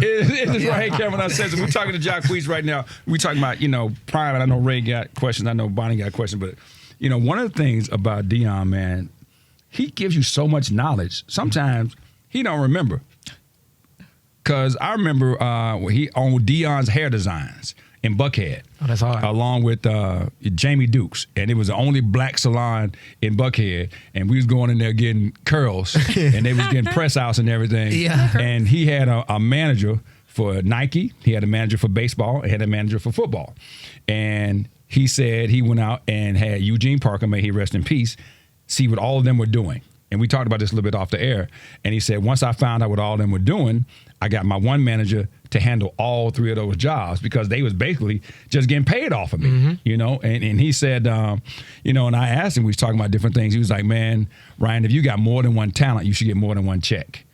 It's this right here, Cameron. I said, so we're talking to Jacquees right now. We're talking about, prime, and I know Ray got questions. I know Bonnie got questions. But, one of the things about Dion, man, he gives you so much knowledge. Sometimes he don't remember. Because I remember he owned Dion's Hair Designs in Buckhead. Oh, that's hard. Along with Jamie Dukes. And it was the only black salon in Buckhead. And we was going in there getting curls. And they was getting press outs and everything. Yeah. And he had a manager for Nike. He had a manager for baseball. He had a manager for football. And he said he went out and had Eugene Parker, may he rest in peace, see what all of them were doing. And we talked about this a little bit off the air. And he said, once I found out what all of them were doing, I got my one manager to handle all three of those jobs because they was basically just getting paid off of me, And he said, and I asked him, we was talking about different things. He was like, man, Ryan, if you got more than one talent, you should get more than one check.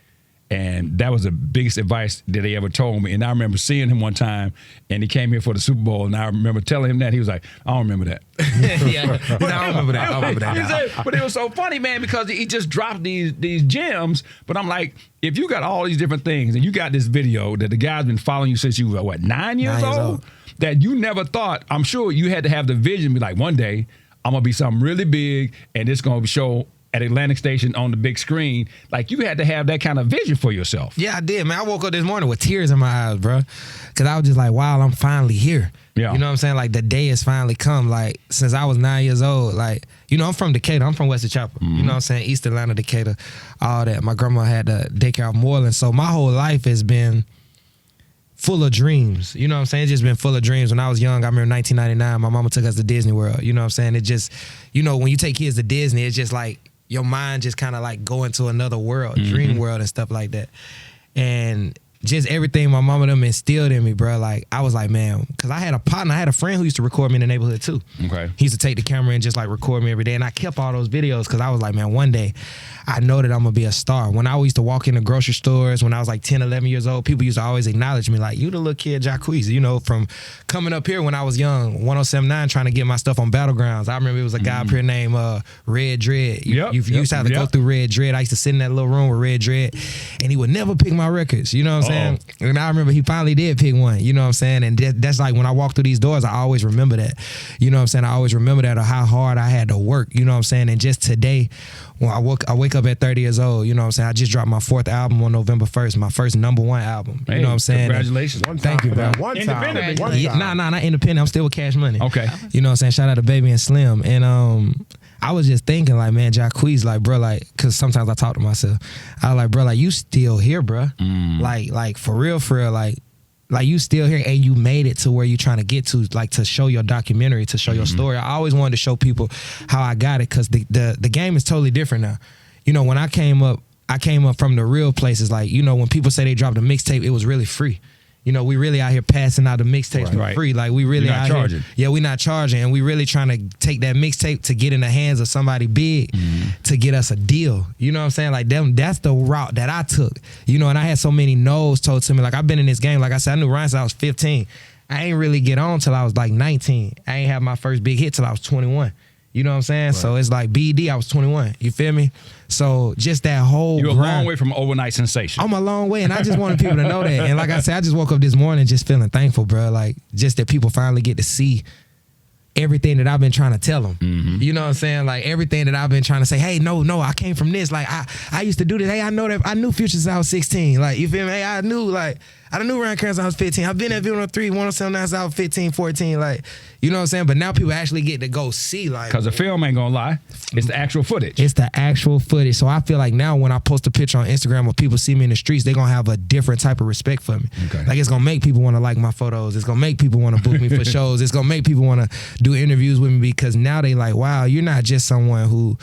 And that was the biggest advice that they ever told me. And I remember seeing him one time, and he came here for the Super Bowl, and I remember telling him that. He was like, I don't remember that. Yeah, I don't remember that. He said, but it was so funny, man, because he just dropped these gems. But I'm like, if you got all these different things, and you got this video that the guy's been following you since you were, 9 years old? That you never thought, I'm sure you had to have the vision, be like, one day, I'm going to be something really big, and it's going to show at Atlantic Station on the big screen. Like, you had to have that kind of vision for yourself. Yeah, I did, man. I woke up this morning with tears in my eyes, bro. Because I was just like, wow, I'm finally here. Yeah. You know what I'm saying? Like, the day has finally come. Like, since I was 9 years old, like, I'm from Decatur. I'm from West Chapel. Mm-hmm. You know what I'm saying? East Atlanta, Decatur, all that. My grandma had the daycare off Moreland. So my whole life has been full of dreams. You know what I'm saying? It's just been full of dreams. When I was young, I remember 1999, my mama took us to Disney World. You know what I'm saying? It just, when you take kids to Disney, it's just like, your mind just kind of like go into another world, dream world and stuff like that. And just everything my mama them instilled in me, bro. Like, I was like, man, because I had a partner, I had a friend who used to record me in the neighborhood too. Okay. He used to take the camera and just like record me every day. And I kept all those videos because I was like, man, one day I know that I'm going to be a star. When I used to walk in the grocery stores when I was like 10, 11 years old, people used to always acknowledge me like, you the little kid Jacquees, from coming up here when I was young, 1079, trying to get my stuff on Battlegrounds. I remember it was a guy up here named Red Dread. You used to have to go through Red Dread. I used to sit in that little room with Red Dread, and he would never pick my records. You know what I'm saying? And I remember he finally did pick one. You know what I'm saying? And that's like when I walk through these doors, I always remember that. You know what I'm saying? I always remember that, or how hard I had to work. You know what I'm saying? And just today, when I wake up at 30 years old, you know what I'm saying? I just dropped my 4th album on November 1st, my first #1 album. Hey, you know what I'm saying? Congratulations. Thank you, bro. One Independent. time. Nah, not independent. I'm still with Cash Money. Okay. You know what I'm saying? Shout out to Baby and Slim. And I was just thinking, like, man, Jacquees, like, bro, like, because sometimes I talk to myself. I was like, bro, like, you still here, bro. Like, for real, like you still here, and you made it to where you trying to get to, like, to show your documentary, to show your story. I always wanted to show people how I got it, because the game is totally different now. When I came up from the real places. Like, when people say they dropped a mixtape, it was really free. We really out here passing out the mixtapes for free. Like, we really not out charging. here. Yeah, we not charging, and we really trying to take that mixtape to get in the hands of somebody big to get us a deal. You know what I'm saying? Like, that's the route that I took. And I had so many no's told to me. Like, I've been in this game. Like I said, I knew Ryan since I was 15. I ain't really get on till I was like 19. I ain't have my first big hit till I was 21. You know what I'm saying? Right. So it's like BD, I was 21. You feel me? So just that whole You're a long way from overnight sensation. I'm a long way, and I just wanted people to know that. And like I said, I just woke up this morning just feeling thankful, bro. Like, just that people finally get to see everything that I've been trying to tell them. You know what I'm saying? Like, everything that I've been trying to say, hey, no, I came from this. Like, I used to do this. Hey, I knew Future since I was 16. Like, you feel me? Hey, I knew Ryan Karen since I was 15. I've been at V103, 107 since I was 15, 14. Like, you know what I'm saying? But now people actually get to go see, like, because the film ain't gonna lie, it's the actual footage. It's the actual footage. So I feel like now when I post a picture on Instagram or people see me in the streets, they're gonna have a different type of respect for me. Okay. Like, it's gonna make people want to like my photos. It's gonna make people want to book me for shows. It's gonna make people want to do interviews with me, because now they like, wow, you're not just someone who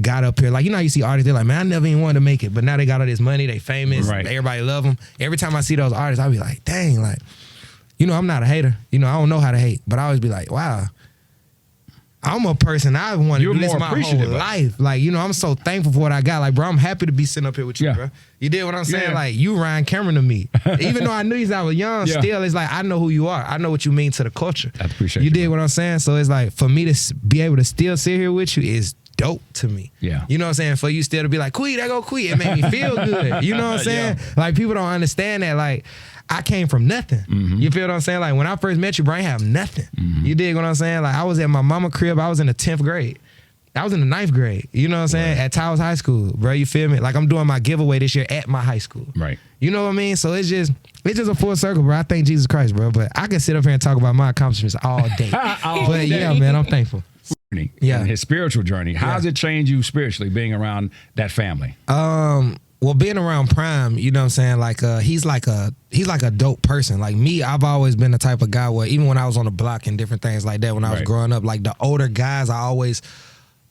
got up here. Like, how you see artists, they're like, man, I never even wanted to make it, but now they got all this money, they famous, right. Everybody love them. Every time I see those artists, I be like, dang, like, I'm not a hater. I don't know how to hate, but I always be like, wow, I'm a person, I want to do this my whole life. Like, I'm so thankful for what I got. Like, bro, I'm happy to be sitting up here with you, bro. You did what I'm saying? Yeah. Like, you Ryan Cameron to me. Even though I knew you since I was young, still, it's like, I know who you are. I know what you mean to the culture. I appreciate you. You did what I'm saying? So it's like, for me to be able to still sit here with you is dope to me. Yeah. You know what I'm saying? For you still to be like, Quee, that go Quee. It made me feel good. You know what I'm saying? Yeah. Like, people don't understand that. Like, I came from nothing. You feel what I'm saying? Like, when I first met you, bro, I ain't have nothing. You dig what I'm saying? Like, I was at my mama crib. I was in the 10th grade. I was in the 9th grade. You know what I'm saying? At Towers High School, bro. You feel me? Like, I'm doing my giveaway this year at my high school. Right. You know what I mean? So it's just a full circle, bro. I thank Jesus Christ, bro. But I can sit up here and talk about my accomplishments all day. But yeah, man, I'm thankful. Yeah. His spiritual journey. How has it changed you spiritually being around that family? Well, being around Prime, you know what I'm saying? Like, he's like a dope person. Like me, I've always been the type of guy where even when I was on the block and different things like that, when I was growing up, like the older guys, I always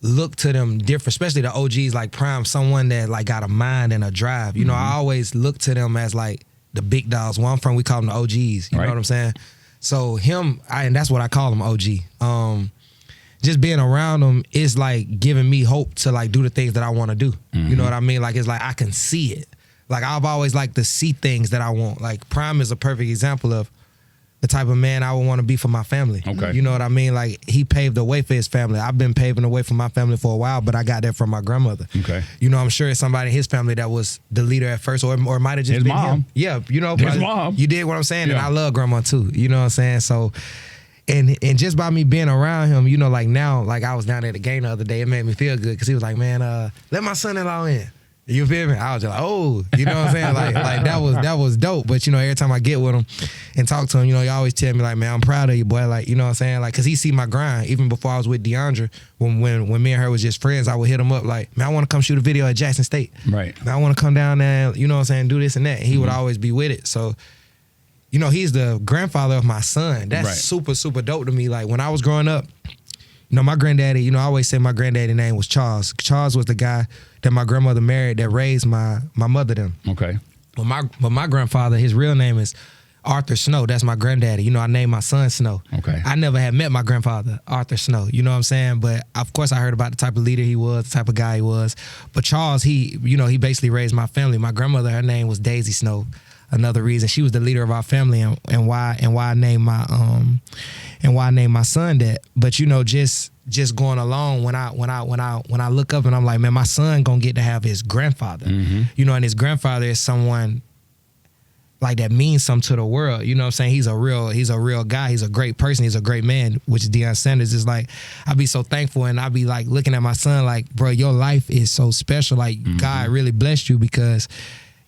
look to them different, especially the OGs like Prime, someone that like got a mind and a drive. You know, I always look to them as like the big dogs. Where I'm from, we call them the OGs. You know what I'm saying? So him, and that's what I call him, OG. Just being around him is like giving me hope to like do the things that I want to do. You know what I mean? Like, it's like I can see it. Like, I've always liked to see things that I want. Like, Prime is a perfect example of the type of man I would want to be for my family. Okay. You know what I mean? Like, he paved the way for his family. I've been paving the way for my family for a while, but I got that from my grandmother. Okay. You know, I'm sure it's somebody in his family that was the leader at first, or it might have just His been mom. him. Yeah, you know. His mom. You did what I'm saying? Yeah. And I love grandma too. You know what I'm saying? So, and just by me being around him, you know, like now, like I was down at the game the other day, it made me feel good because he was like, man, let my son-in-law in. You feel me? I was just like, oh, you know what I'm saying? Like that was dope. But you know, every time I get with him and talk to him, you know, he always tell me like, man, I'm proud of you, boy. Like, you know what I'm saying? Like, cause he see my grind. Even before I was with DeAndre, when me and her was just friends, I would hit him up like, man, I want to come shoot a video at Jackson State. Right. Man, I want to come down there, you know what I'm saying, do this and that. And he would always be with it. So, you know, he's the grandfather of my son. That's super, super dope to me. Like, when I was growing up, you know, my granddaddy, you know, I always say my granddaddy name was Charles. Charles was the guy that my grandmother married that raised my mother them. Okay. But my grandfather, his real name is Arthur Snow. That's my granddaddy. You know, I named my son Snow. Okay. I never had met my grandfather, Arthur Snow. You know what I'm saying? But of course I heard about the type of leader he was, the type of guy he was. But Charles, he basically raised my family. My grandmother, her name was Daisy Snow. Another reason she was the leader of our family, and why I named my son that. But you know, just going along, when I look up and I'm like, man, my son gonna get to have his grandfather. You know, and his grandfather is someone like that means something to the world. You know what I'm saying? He's a real guy. He's a great person. He's a great man, which Deion Sanders is like. I'd be so thankful, and I'd be like looking at my son like, bro, your life is so special. Like, God really blessed you because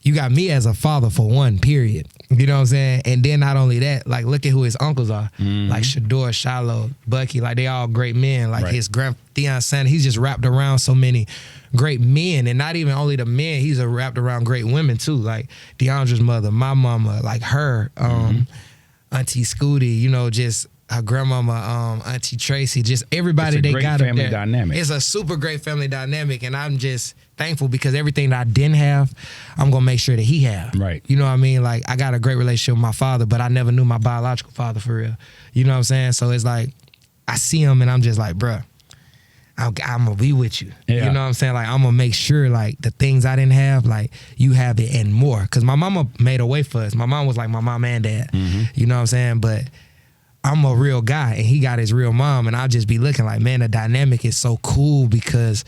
you got me as a father for one, period. You know what I'm saying? And then not only that, like, look at who his uncles are. Like Shador, Shiloh, Bucky, like they all great men. Like his Deion Sanders, he's just wrapped around so many great men. And not even only the men, he's wrapped around great women too. Like DeAndre's mother, my mama, like her, Auntie Scooty, you know, just her grandmama, Auntie Tracy, just everybody they got up there. It's a great family dynamic. It's a super great family dynamic, and I'm just thankful because everything that I didn't have, I'm gonna make sure that he have. Right. You know what I mean? Like, I got a great relationship with my father, but I never knew my biological father for real. You know what I'm saying? So it's like, I see him and I'm just like, bruh, I'm gonna be with you. Yeah. You know what I'm saying? Like, I'm gonna make sure like the things I didn't have, like you have it and more. Cause my mama made a way for us. My mom was like my mom and dad. You know what I'm saying? But I'm a real guy and he got his real mom, and I'll just be looking like, man, the dynamic is so cool because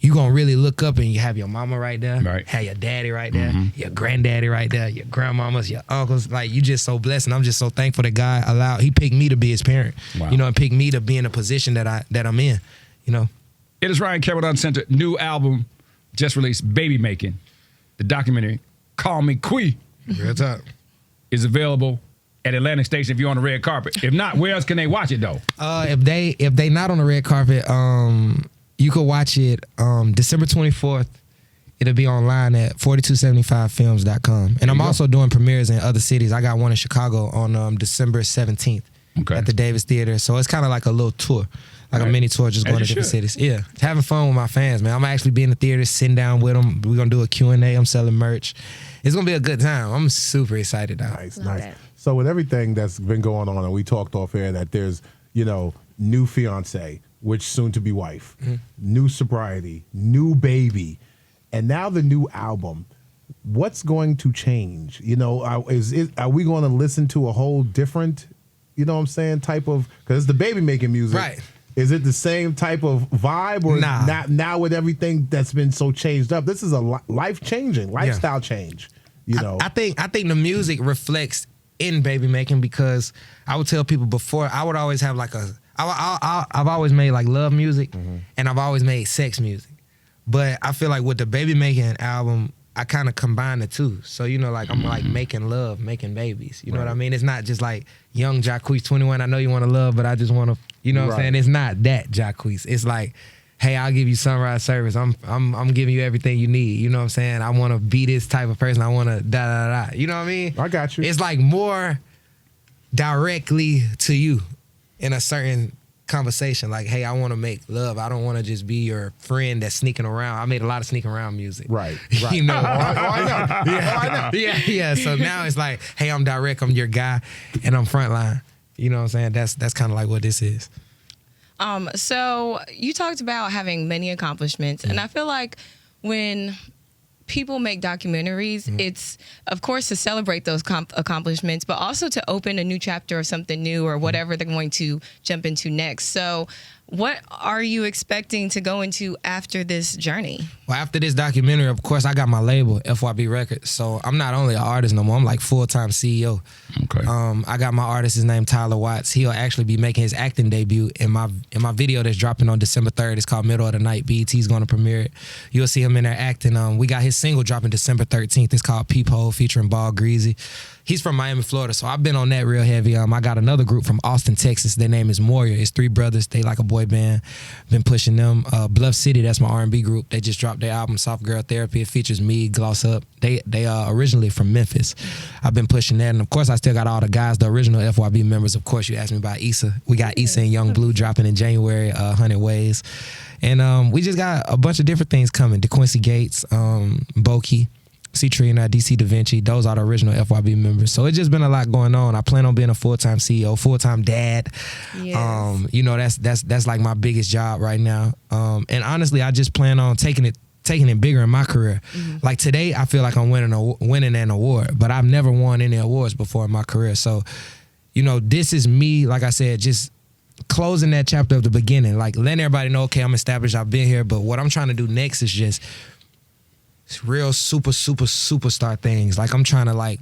you gonna really look up and you have your mama right there, have your daddy right there, your granddaddy right there, your grandmamas, your uncles. Like, you just so blessed, and I'm just so thankful that God he picked me to be his parent. Wow. You know, and picked me to be in a position that I'm in. You know. It is Ryan Cameron Center. New album just released, Baby Making. The documentary, Call Me Quee, Real talk. is available at Atlantic Station if you're on the red carpet. If not, where else can they watch it though? If they not on the red carpet, you could watch it December 24th. It'll be online at 4275films.com. And I'm also doing premieres in other cities. I got one in Chicago on December 17th at the Davis Theater. So it's kind of like a little tour, like a mini tour, just going to different cities. Yeah, having fun with my fans, man. I'm actually be in the theater, sitting down with them. We're going to do a Q&A. I'm selling merch. It's going to be a good time. I'm super excited now. Nice. So with everything that's been going on, and we talked off air that there's, you know, new fiance, which soon to be wife, new sobriety, new baby, and now the new album. What's going to change? You know, are we going to listen to a whole different, you know what I'm saying, type of, because the baby making music. Right. Is it the same type of vibe, or Nah. not now with everything that's been so changed up? This is a life changing, lifestyle change. You know, I think the music reflects in baby making, because I would tell people before, I would always have like I've always made like love music, and I've always made sex music. But I feel like with the baby making album, I kind of combine the two. So, you know, like I'm like making love, making babies. You know what I mean? It's not just like young Jacquees 21. I know you want to love, but I just want to, you know what I'm saying? It's not that Jacquees. It's like, hey, I'll give you sunrise service. I'm giving you everything you need. You know what I'm saying? I want to be this type of person. I want to da da da. You know what I mean? I got you. It's like more directly to you in a certain conversation. Like, hey, I want to make love. I don't want to just be your friend that's sneaking around. I made a lot of sneaking around music. Right. You know? I know. Yeah. Yeah. So now it's like, hey, I'm direct. I'm your guy, and I'm frontline. You know what I'm saying? That's kind of like what this is. So you talked about having many accomplishments, and I feel like when people make documentaries, it's of course to celebrate those accomplishments, but also to open a new chapter or something new or whatever they're going to jump into next. So what are you expecting to go into after this journey? Well, after this documentary, of course, I got my label, FYB Records. So I'm not only an artist no more, I'm like full-time CEO. Okay. I got my artist, his name Tyler Watts. He'll actually be making his acting debut in my video that's dropping on December 3rd. It's called Middle of the Night. BET's going to premiere it. You'll see him in there acting. We got his single dropping December 13th. It's called Peephole, featuring Ball Greasy. He's from Miami, Florida, so I've been on that real heavy. I got another group from Austin, Texas. Their name is Moria. It's 3 brothers. They like a boy band. Been pushing them. Bluff City, that's my R&B group. They just dropped their album, Soft Girl Therapy. It features me, Gloss Up. They are originally from Memphis. I've been pushing that, and of course, I still got all the guys, the original FYB members. Of course, you asked me about Issa. We got Issa and Young Blue dropping in January, 100 Ways. And we just got a bunch of different things coming. DeQuincy Gates, Boki, C-Trina, DC Da Vinci. Those are the original FYB members. So it's just been a lot going on. I plan on being a full-time CEO, full-time dad. Yes. You know, that's like my biggest job right now. And honestly, I just plan on taking it bigger in my career. Like today, I feel like I'm winning an award, but I've never won any awards before in my career. So, you know, this is me, like I said, just closing that chapter of the beginning, like letting everybody know, okay, I'm established, I've been here, but what I'm trying to do next is just real superstar things. Like I'm trying to like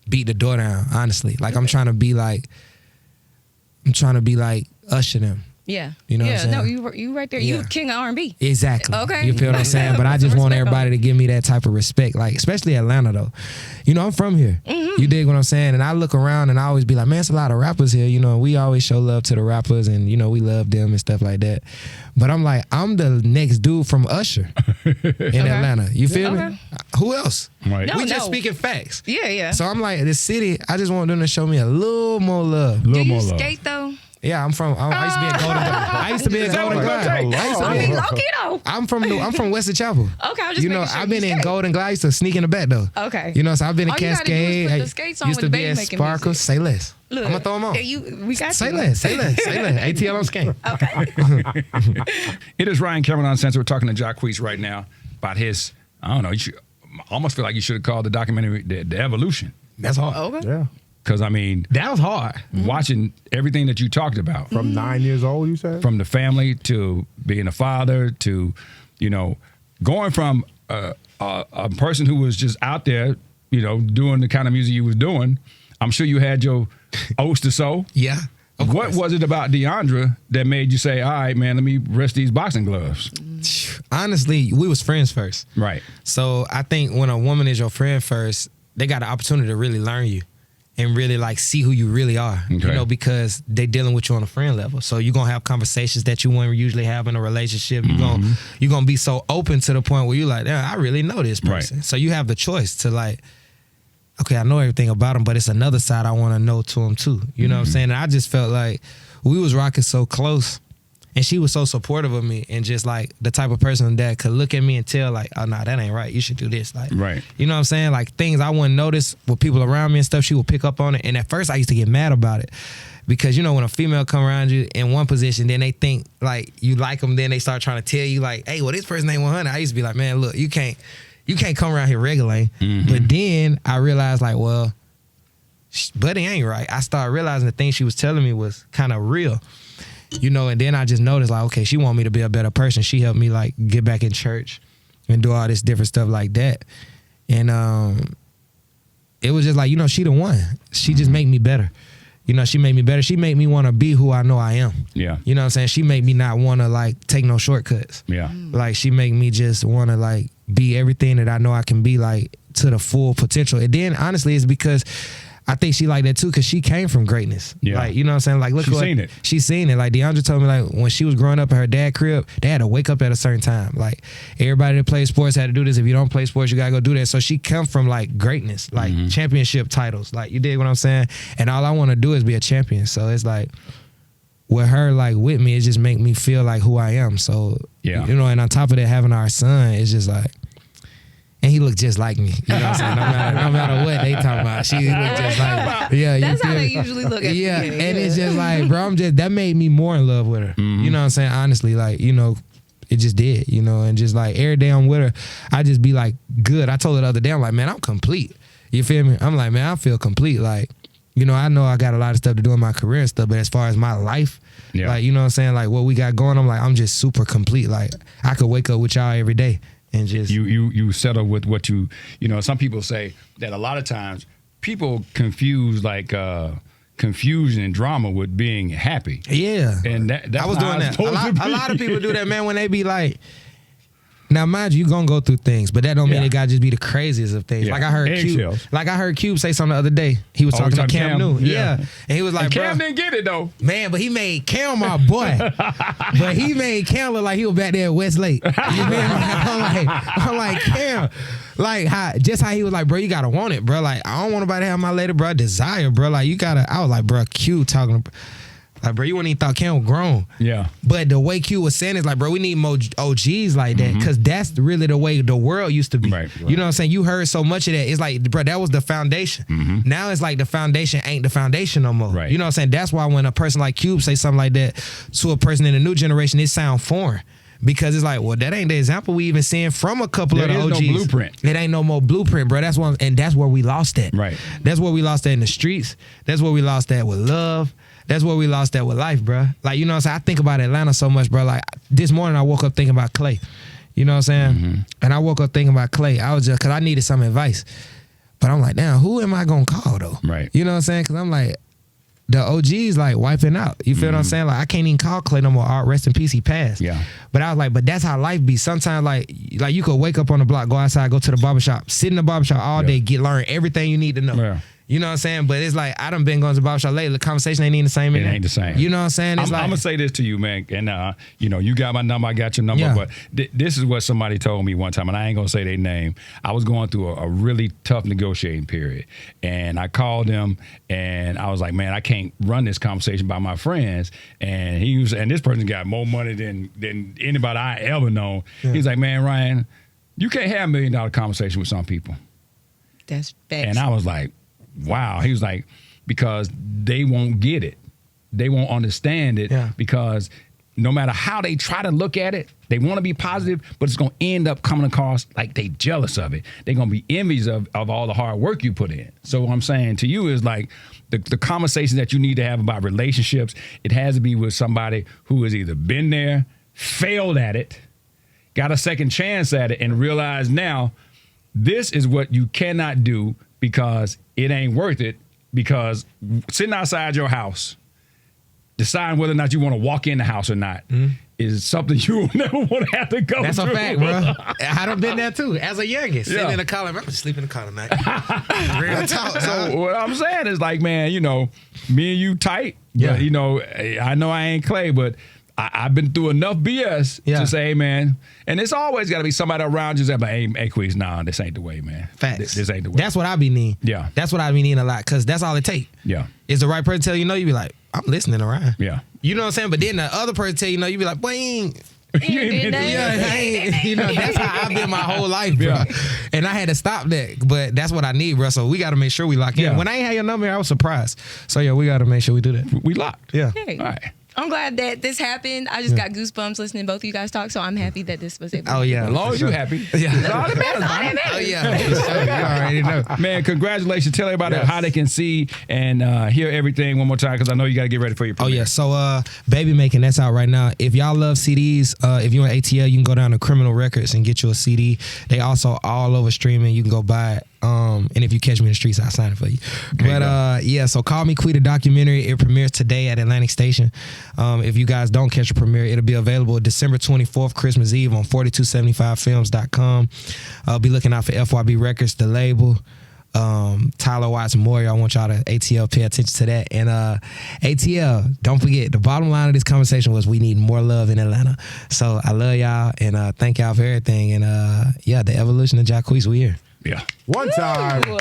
beat the door down, honestly. Like I'm trying to be like Usher them. Yeah. You know what I'm saying? No, you right there. Yeah. You king of R&B. Exactly. Okay. You feel what I'm saying? But I just want everybody to give me that type of respect, like especially Atlanta though. You know, I'm from here. You dig what I'm saying? And I look around and I always be like, man, it's a lot of rappers here. You know, we always show love to the rappers, and you know, we love them and stuff like that. But I'm like, I'm the next dude from Usher in Atlanta. You feel me? Who else? Right. No, We just speaking facts. Yeah. So I'm like, the city, I just want them to show me a little more love. Do you skate though? Yeah, I'm from. I used to be a Golden. I used to be a Golden Glide. I mean, low-key though. I'm from Wesley Chapel. Okay, I'm just you know, making sure I've been you in skate. Golden Glide. I used to sneak in the back though. Okay. You know, so I've been in All you gotta do is Cascade. put I the skates on used with to the be at baby-making Sparkle. music. Say less. Look, I'm gonna throw them on. We got Say you. less. Say less. Say less. ATL on skate. Okay. It is Ryan Cameron Uncensored. We're talking to Jacquees right now about his, I don't know, I almost feel like you should have called the documentary The Evolution. That's hard. Okay. Yeah. Because, I mean, That was hard. watching everything that you talked about, From 9 years old, you said? from the family to being a father to, you know, going from a person who was just out there, you know, doing the kind of music you was doing. I'm sure you had your oats to sow. Yeah. Of What course. was it about Deandra that made you say, all right, man, let me rest these boxing gloves? Honestly, we was friends first. Right. So I think when a woman is your friend first, they got the opportunity to really learn you and really like see who you really are, you Okay. know, because they dealing with you on a friend level. So you're going to have conversations that you wouldn't usually have in a relationship. You're going to be so open to the point where you're like, damn, I really know this person. Right. So you have the choice to like, okay, I know everything about him, but it's another side I want to know to him too. You know what I'm saying? And I just felt like we was rocking so close, and she was so supportive of me, and just like the type of person that could look at me and tell like, oh, nah, that ain't right. You should do this. Like, Right. you know what I'm saying? Like things I wouldn't notice with people around me and stuff, she would pick up on it. And at first I used to get mad about it because, you know, when a female come around you in one position, then they think like you like them, then they start trying to tell you like, hey, well, this person ain't 100. I used to be like, man, look, you can't come around here regulating. But then I realized like, well, buddy ain't right. I started realizing the things she was telling me was kind of real. you know, and then I just noticed like, okay, she want me to be a better person. She helped me like get back in church and do all this different stuff like that. And it was just like, you know, she the one. She just make me better. You know, she made me better. She made me want to be who I know I am. Yeah. You know what I'm saying? She made me not want to like take no shortcuts. Yeah. Like she made me just want to like be everything that I know I can be, like to the full potential. And then honestly, it's because I think she like that too, because she came from greatness. Yeah. Like, you know what I'm saying? Like, look, She's seen it. She's seen it. Like DeAndre told me, like when she was growing up at her dad's crib, they had to wake up at a certain time. Like everybody that plays sports had to do this. If you don't play sports, you gotta go do that. So she come from like greatness, like championship titles. Like, you dig what I'm saying? And all I want to do is be a champion. So it's like with her, like with me, it just make me feel like who I am. So yeah, you know, and on top of that, having our son, it's just like. And he looked just like me. You know what I'm saying? No matter what they talking about, she looked just like me. Yeah, that's how they usually look at yeah, the beginning. and it's just like, bro, that made me more in love with her. You know what I'm saying? Honestly, like, you know, it just did, you know, and just like every day I'm with her, I just be like good. I told her the other day, I'm like, man, I'm complete. You feel me? I'm like, man, I feel complete. Like, you know I got a lot of stuff to do in my career and stuff, but as far as my life, like, you know what I'm saying? Like what we got going, I'm like, I'm just super complete. Like I could wake up with y'all every day. And just you settle with what you know. Some people say that a lot of times people confuse like confusion and drama with being happy. Yeah, and that's I was doing that. A lot of people do that, man. When they be like, now mind you gonna go through things, but that don't mean it gotta just be the craziest of things. Yeah. Like I heard Cube say something the other day. He was talking to Cam Newton. Yeah, and he was like, and Cam bro, didn't get it though. Man, but he made Cam my boy. But he made Cam look like he was back there at Westlake. You feel me? I'm like Cam, like how he was like, bro, you gotta want it, bro. Like I don't want nobody to have my lady, bro. Desire, bro. Like you gotta. I was like, bro, Q talking. Like, bro, you wouldn't even thought Cam was grown. Yeah. But the way Q was saying is like, bro, we need more OGs like that, because that's really the way the world used to be. Right. You know what I'm saying? You heard so much of that. It's like, bro, that was the foundation. Now it's like the foundation ain't the foundation no more. Right. You know what I'm saying? That's why when a person like Cube say something like that to a person in the new generation, it sound foreign. Because it's like, well, that ain't the example we even seeing from a couple of the OGs. There is no blueprint. It ain't no more blueprint, bro. That's one, and that's where we lost at. Right. That's where we lost at in the streets. That's where we lost at with love. That's where we lost that with life, bro. Like, you know what I'm saying? I think about Atlanta so much, bro. Like, this morning I woke up thinking about Clay. You know what I'm saying? And I woke up thinking about Clay. I was just, because I needed some advice. But I'm like, damn, who am I going to call, though? Right. You know what I'm saying? Because I'm like, the OG's like wiping out. You feel what I'm saying? Like, I can't even call Clay no more. Rest in peace, he passed. Yeah. But I was like, but that's how life be. Sometimes, like you could wake up on the block, go outside, go to the barbershop, sit in the barbershop all day, learn everything you need to know. Yeah. You know what I'm saying? But it's like, I done been going to the barbershop lately. The conversation ain't even the same. It ain't the same. You know what I'm saying? It's I'm going to say this to you, man. And, you know, you got my number, I got your number. Yeah. But this is what somebody told me one time, and I ain't going to say their name. I was going through a really tough negotiating period. And I called him, and I was like, man, I can't run this conversation by my friends. And and this person got more money than anybody I ever known. Yeah. He's like, man, Ryan, you can't have $1 million conversation with some people. That's facts. And I was like, wow. He was like, because they won't get it. They won't understand it, because no matter how they try to look at it, they want to be positive, but it's going to end up coming across like they jealous of it. They're going to be envious of all the hard work you put in. So what I'm saying to you is like the conversations that you need to have about relationships, it has to be with somebody who has either been there, failed at it, got a second chance at it, and realize now this is what you cannot do, because it ain't worth it, because sitting outside your house, deciding whether or not you want to walk in the house or not is something you will never want to have to go That's through. a fact, bro. I done been there too. As a youngest, sitting in the car, I'm just sleep in the car tonight. Real talk. So what I'm saying is like, man, you know, me and you tight. But, you know, I know I ain't Clay, but I've been through enough BS to say, hey, man, and it's always got to be somebody around you that's like, hey, Jacquees, nah, this ain't the way, man. Facts. This ain't the way. That's what I be needing. Yeah. That's what I be needing a lot, because that's all it take. Yeah. Is the right person tell you no, you be like, I'm listening around. Yeah. You know what I'm saying? But then the other person tell you no, you be like, boy, you know, that's how I've been my whole life, bro. Yeah. And I had to stop that. But that's what I need, bro. So we got to make sure we lock in. When I ain't had your number, I was surprised. So, yeah, we got to make sure we do that. We locked. Yeah. All right. I'm glad that this happened. I just got goosebumps listening to both of you guys talk, so I'm happy that this was able to Oh yeah, As long as you happy. Yeah. That's all that matters. All that Oh matters. yeah, for sure. You already know. Man, congratulations. Tell everybody Yes. how they can see and hear everything one more time, because I know you got to get ready for your Oh premiere. yeah, so Baby Making, that's out right now. If y'all love CDs, if you're on ATL, you can go down to Criminal Records and get you a CD. They also all over streaming. You can go buy it. And if you catch me in the streets, I'll sign it for you. But yeah, so Call Me Quita documentary. It premieres today at Atlantic Station. If you guys don't catch a premiere, it'll be available December 24th, Christmas Eve on 4275films.com. Be looking out for FYB Records, the label. Tyler Watts Moyer. I want y'all to ATL pay attention to that. And ATL, don't forget, the bottom line of this conversation was we need more love in Atlanta. So I love y'all and thank y'all for everything. And yeah, the evolution of Jacquees, we here. Yeah. One time. Ooh.